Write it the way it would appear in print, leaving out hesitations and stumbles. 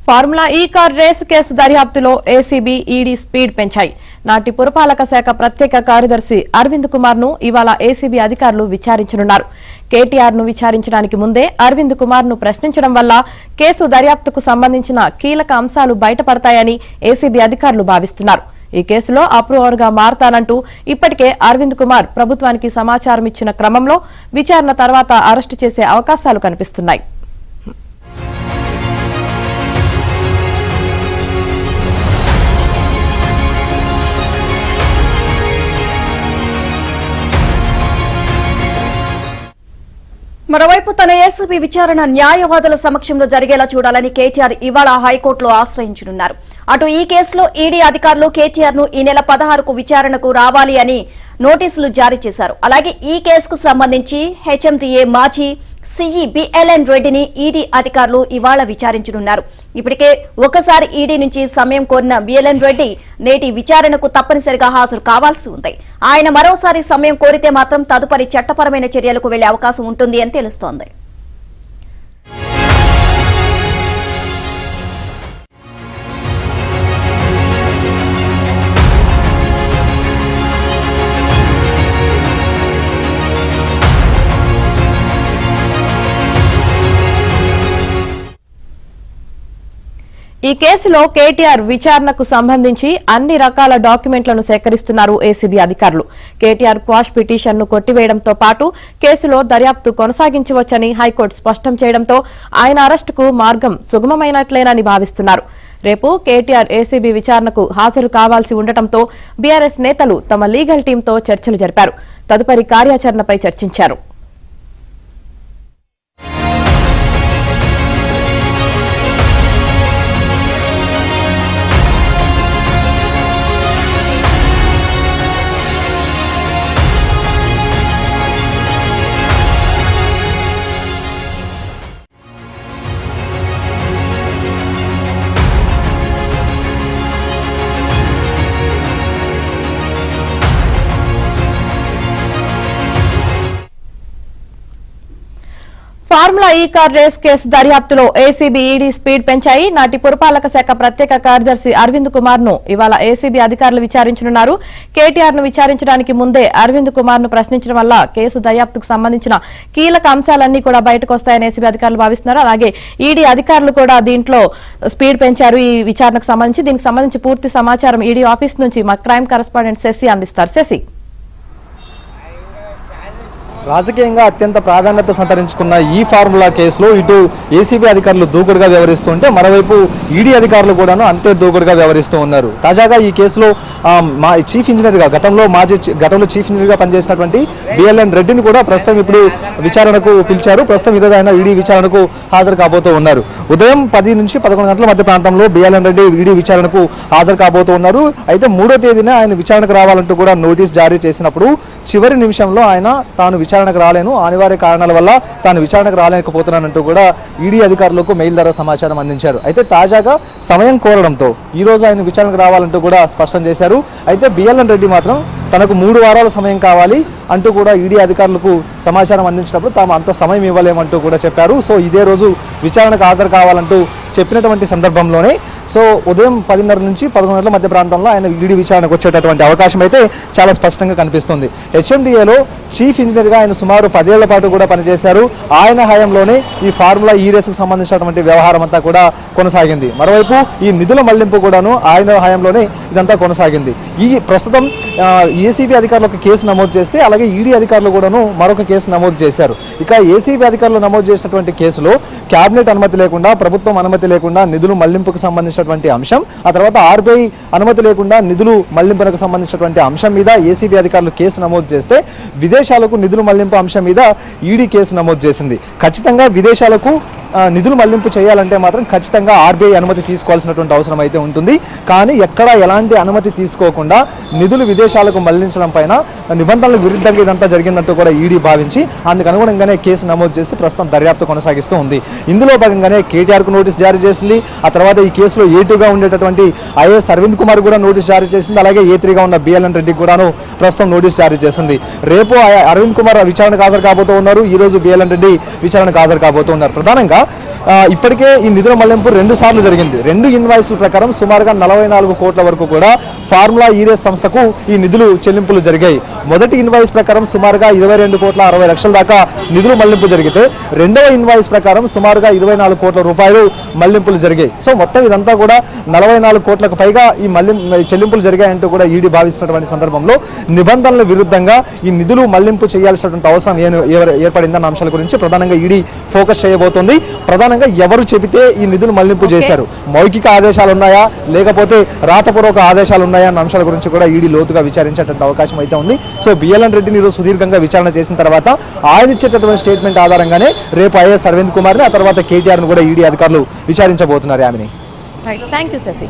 Formula ఈ car race case దర్యాప్తులో ACB ED speed పెంచాయి. నాటి పురపాలక శాఖ ప్రత్యేక కార్యదర్శి అరవింద్ కుమార్ ను ఇవాళ ఏసీబీ అధికారులు విచారించనున్నారు. కేటీఆర్ ను విచారించడానికి ముందే అరవింద్ కుమార్ ను ప్రశ్నించడం వల్ల కేసు దర్యాప్తుకు సంబంధించిన కీలక అంశాలు బయటపడతాయని ఏసీబీ అధికారులు భావిస్తున్నారు. ఈ కేసులో అప్రూవర్ గా మారతానంటూ ఇప్పటికే అరవింద్ కుమార్ ప్రభుత్వానికి సమాచారం ఇచ్చిన క్రమంలో విచారణ తర్వాత అరెస్టు చేసే అవకాశాలు కనిపిస్తున్నాయి. మరోవైపు తన ఏసీబీ విచారణ న్యాయవాదుల సమక్షంలో జరిగేలా చూడాలని కేటీఆర్ ఇవాళ హైకోర్టులో ఆశ్రయించనున్నారు. అటు ఈ కేసులో ఈడీ అధికారులు కేటీఆర్ ను ఈ నెల 16కు విచారణకు రావాలి అని నోటీసులు జారీ చేశారు. అలాగే ఈ కేసుకు సంబంధించి హెచ్ఎండిఏ మాజీ సీఈ బిఎల్ఎన్ రెడ్డిని ఈడీ అధికారులు ఇవాళ విచారించనున్నారు. ఇప్పటికే ఒకసారి ఈడీ నుంచి సమయం కోరిన బిఎల్ఎన్ రెడ్డి నేటి విచారణకు తప్పనిసరిగా హాజరు కావాల్సి ఉంది. ఆయన మరోసారి సమయం కోరితే మాత్రం తదుపరి చట్టపరమైన చర్యలకు వెళ్లే అవకాశం ఉంటుంది అని తెలుస్తోంది. ఈ కేసులో కేటీఆర్ విచారణకు సంబంధించి అన్ని రకాల డాక్యుమెంట్లను సేకరిస్తున్నారు ఏసీబీ అధికారులు. కేటీఆర్ క్వాష్ పిటిషన్ ను కొట్టివేయడంతో పాటు కేసులో దర్యాప్తు కొనసాగించవచ్చని హైకోర్టు స్పష్టం చేయడంతో ఆయన అరెస్టుకు మార్గం సుగమమైనట్లేనని భావిస్తున్నారు. రేపు కేటీఆర్ ఏసీబీ విచారణకు హాజరు కావాల్సి ఉండటంతో బీఆర్ఎస్ నేతలు తమ లీగల్ టీంతో చర్చలు జరిపారు. తదుపరి కార్యాచరణపై చర్చించారు. ఫార్ములా ఈ కార్ రేస్ కేసు దర్యాప్తులో ఏసీబీ ఈడీ స్పీడ్ పెంచాయి. నాటి పురపాలక శాఖ ప్రత్యేక కార్యదర్శి అరవింద్ కుమార్ ను ఇవాళ ఏసీబీ అధికారులు విచారించనున్నారు. కేటీఆర్ ను విచారించడానికి ముందే అరవింద్ కుమార్ ను ప్రశ్నించడం వల్ల కేసు దర్యాప్తుకు సంబంధించిన కీలక అంశాలన్నీ కూడా బయటకు వస్తాయని ఏసీబీ అధికారులు భావిస్తున్నారు. అలాగే ఈడీ అధికారులు కూడా దీంట్లో స్పీడ్ పెంచారు. ఈ విచారణకు సంబంధించి దీనికి సంబంధించి పూర్తి సమాచారం ఈడీ ఆఫీస్ నుంచి మా క్రైమ్ కరెస్పాండెంట్ శశి అందిస్తారు. శశి, రాజకీయంగా అత్యంత ప్రాధాన్యత సంతరించుకున్న ఈ ఫార్ములా కేసులో ఇటు ఏసీబీ అధికారులు దూకుడుగా వ్యవహరిస్తుంటే మరోవైపు ఈడీ అధికారులు కూడాను అంతే దూకుడుగా వ్యవహరిస్తూ ఉన్నారు. తాజాగా ఈ కేసులో మా చీఫ్ ఇంజనీర్గా గతంలో చీఫ్ ఇంజనీర్గా పనిచేసినటువంటి బిఎల్ఎన్ రెడ్డిని కూడా ప్రస్తుతం ఇప్పుడు విచారణకు పిలిచారు. ప్రస్తుతం ఇదే ఆయన ఈడీ విచారణకు హాజరు కాబోతూ ఉన్నారు. ఉదయం 10 నుంచి 11 గంటల మధ్య ప్రాంతంలో బిఎల్ఎన్ రెడ్డి ఈడీ విచారణకు హాజరు కాబోతూ ఉన్నారు. అయితే 3వ తేదీన ఆయన విచారణకు రావాలంటూ కూడా నోటీస్ జారీ చేసినప్పుడు చివరి నిమిషంలో ఆయన తాను విచారణకు రాలేను, అనివార్య కారణాల వల్ల తాను విచారణకు రాలేకపోతున్నానంటూ కూడా ఈడీ అధికారులకు మెయిల్ ద్వారా సమాచారం అందించారు. అయితే తాజాగా సమయం కోరడంతో ఈ రోజు ఆయన విచారణకు రావాలంటూ కూడా స్పష్టం చేశారు. అయితే బిఎల్ఎన్ రెడ్డి మాత్రం తనకు 3 వారాల సమయం కావాలి అంటూ కూడా ఈడీ అధికారులకు సమాచారం అందించినప్పుడు తాము అంత సమయం ఇవ్వలేమంటూ కూడా చెప్పారు. సో ఇదే రోజు విచారణకు హాజరు కావాలంటూ చెప్పినటువంటి సందర్భంలోనే సో ఉదయం 10:30 నుంచి 11 గంటల మధ్య ప్రాంతంలో ఆయన ఈడీ విచారణకు వచ్చేటటువంటి అవకాశం అయితే చాలా స్పష్టంగా కనిపిస్తుంది. హెచ్ఎండిఏలో చీఫ్ ఇంజనీర్గా ఆయన సుమారు 10 ఏళ్ల పాటు కూడా పనిచేశారు. ఆయన హయాంలోనే ఈ ఫార్ములా ఈ రేసుకు సంబంధించినటువంటి వ్యవహారం అంతా కూడా కొనసాగింది. మరోవైపు ఈ నిధుల మళ్లింపు కూడాను ఆయన హయాంలోనే ఇదంతా కొనసాగింది. ఈ ప్రస్తుతం ఏసీబీ అధికారులు ఒక కేసు నమోదు చేస్తే అలాగే ఈడీ అధికారులు కూడాను మరొక కేసు నమోదు చేశారు. ఇక ఏసీబీ అధికారులు నమోదు చేసినటువంటి కేసులో కేబినెట్ అనుమతి లేకుండా, ప్రభుత్వం అనుమతి లేకుండా నిధులు మళ్లింపుకు సంబంధించినటువంటి అంశం, ఆ తర్వాత ఆర్బీఐ అనుమతి లేకుండా నిధులు మళ్లింపునకు సంబంధించినటువంటి అంశం మీద ఏసీబీ అధికారులు కేసు నమోదు చేస్తే విదేశాలకు నిధులు మళ్లింపు అంశం మీద ఈడీ కేసు నమోదు చేసింది. ఖచ్చితంగా విదేశాలకు నిధులు మళ్లింపు చేయాలంటే మాత్రం ఖచ్చితంగా ఆర్బీఐ అనుమతి తీసుకోవాల్సినటువంటి అవసరం అయితే ఉంటుంది. కానీ ఎక్కడ ఎలాంటి అనుమతి తీసుకోకుండా నిధులు విదేశాలకు మళ్లించడం పైన నిబంధనలకు విరుద్ధంగా ఇదంతా జరిగిందంటూ కూడా ఈడీ భావించి అందుకు అనుగుణంగానే కేసు నమోదు చేసి ప్రస్తుతం దర్యాప్తు కొనసాగిస్తూ ఉంది. ఇందులో భాగంగానే కేటీఆర్కు నోటీస్ జారీ చేసింది. ఆ తర్వాత ఈ కేసులో A2గా ఉండేటటువంటి ఐఏఎస్ అరవింద్ కుమార్ కూడా నోటీస్ జారీ చేసింది. అలాగే A3గా ఉన్న బిఎల్ఎన్ రెడ్డికి కూడాను ప్రస్తుతం నోటీస్ జారీ చేసింది. రేపు అరవింద్ కుమార్ విచారణకు హాజరు కాబోతూ ఉన్నారు. ఈ రోజు బిఎల్ఎన్ రెడ్డి విచారణకు హాజరు కాబోతూ ఉన్నారు. ప్రధానంగా ఇప్పటికే ఈ నిధుల మళ్లింపు 2 సార్లు జరిగింది. 2 ఇన్వాయిస్ల ప్రకారం సుమారుగా 44 కోట్ల వరకు కూడా ఫార్ములా ఈరేస్ సంస్థకు ఈ నిధులు చెల్లింపులు జరిగాయి. మొదటి ఇన్వాయిస్ ప్రకారం సుమారుగా 22 కోట్ల 60 లక్షల దాకా నిధులు మళ్లింపు జరిగితే రెండవ ఇన్వాయిస్ ప్రకారం సుమారుగా 24 కోట్ల రూపాయలు మళ్లింపులు జరిగాయి. సో మొత్తం ఇదంతా కూడా 44 కోట్లకు పైగా ఈ చెల్లింపులు జరిగాయంటూ కూడా ఈడీ భావిస్తున్నటువంటి సందర్భంలో నిబంధనల విరుద్ధంగా ఈ నిధులు మళ్లింపు చేయాల్సినటువంటి అవసరం ఏర్పడిందన్న అంశాల గురించి ప్రధానంగా ఈడీ ఫోకస్ చేయబోతోంది. ప్రధానంగా ఎవరు చెబితే ఈ నిధులు మళ్లింపు చేశారు, మౌఖిక ఆదేశాలు ఉన్నాయా లేకపోతే రాతపూర్వక ఆదేశాలు ఉన్నాయా అన్న అంశాల గురించి కూడా ఈడీ లోతుగా విచారించేటువంటి అవకాశం అయితే ఉంది. సో బిఎల్ఎన్ రెడ్డిని ఈరోజు సుదీర్ఘంగా విచారణ చేసిన తర్వాత ఆయన ఇచ్చేటటువంటి స్టేట్మెంట్ ఆధారంగానే రేపు ఐఏఎస్ అరవింద్ కుమార్ని ఆ తర్వాత కేటీఆర్ను కూడా ఈడీ అధికారులు విచారించబోతున్నారు. Yamini. Right, thank you Shashi.